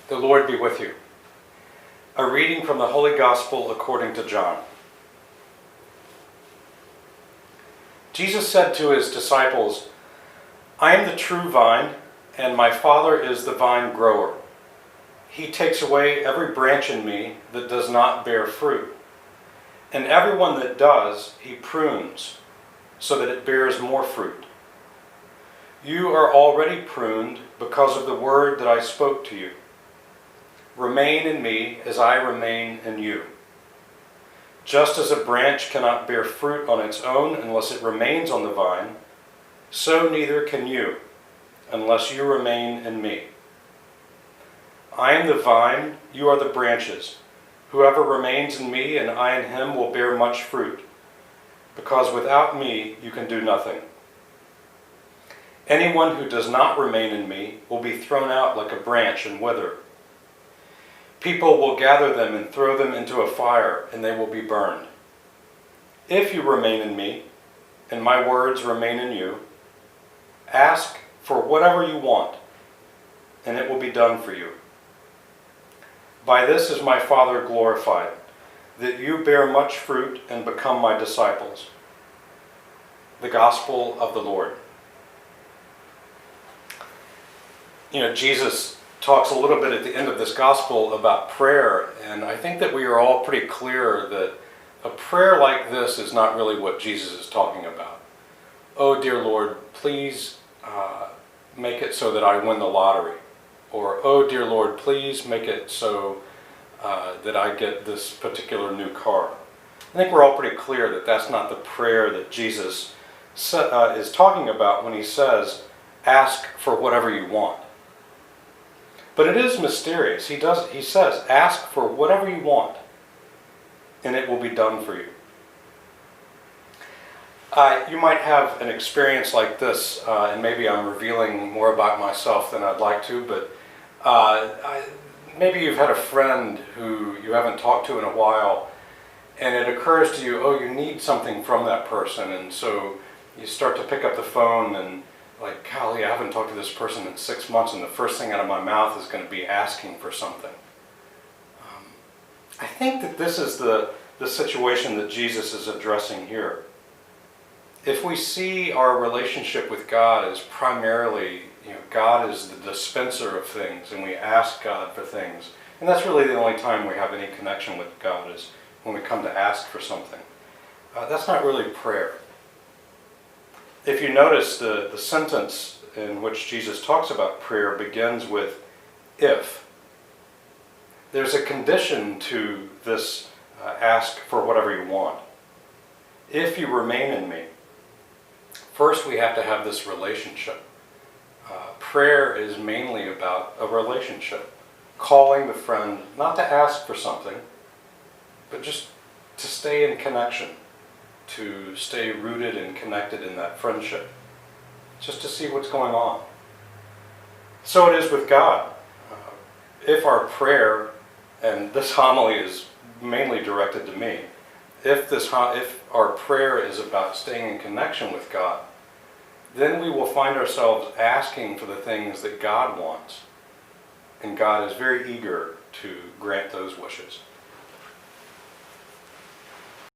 The Lord be with you. A reading from the Holy Gospel according to John. Jesus said to his disciples, "I am the true vine, and my Father is the vine grower. He takes away every branch in me that does not bear fruit, and everyone that does, he prunes, so that it bears more fruit. You are already pruned because of the word that I spoke to you. Remain in me as I remain in you. Just as a branch cannot bear fruit on its own unless it remains on the vine, so neither can you unless you remain in me. I am the vine, you are the branches. Whoever remains in me and I in him will bear much fruit, because without me you can do nothing. Anyone who does not remain in me will be thrown out like a branch and wither. People will gather them and throw them into a fire, and they will be burned. If you remain in me, and my words remain in you, ask for whatever you want, and it will be done for you. By this is my Father glorified, that you bear much fruit and become my disciples." The Gospel of the Lord. Jesus talks a little bit at the end of this gospel about prayer, and I think that we are all pretty clear that a prayer like this is not really what Jesus is talking about. "Oh, dear Lord, please make it so that I win the lottery." Or, "Oh, dear Lord, please make it so that I get this particular new car." I think we're all pretty clear that that's not the prayer that Jesus is talking about when he says, "Ask for whatever you want." But it is mysterious. He says, "Ask for whatever you want, and it will be done for you." You might have an experience like this, and maybe I'm revealing more about myself than I'd like to, but maybe you've had a friend who you haven't talked to in a while, and it occurs to you, oh, you need something from that person, and so you start to pick up the phone and like, golly, I haven't talked to this person in 6 months, and the first thing out of my mouth is going to be asking for something. I think that this is the situation that Jesus is addressing here. If we see our relationship with God as primarily, God is the dispenser of things, and we ask God for things, and that's really the only time we have any connection with God is when we come to ask for something. That's not really prayer. If you notice, the sentence in which Jesus talks about prayer begins with "if." There's a condition to this ask for whatever you want. If you remain in me. First, we have to have this relationship. Prayer is mainly about a relationship. Calling the friend, not to ask for something, but just to stay in connection, to stay rooted and connected in that friendship, just to see what's going on. So it is with God. If our prayer, and this homily is mainly directed to me, if our prayer is about staying in connection with God, then we will find ourselves asking for the things that God wants. And God is very eager to grant those wishes.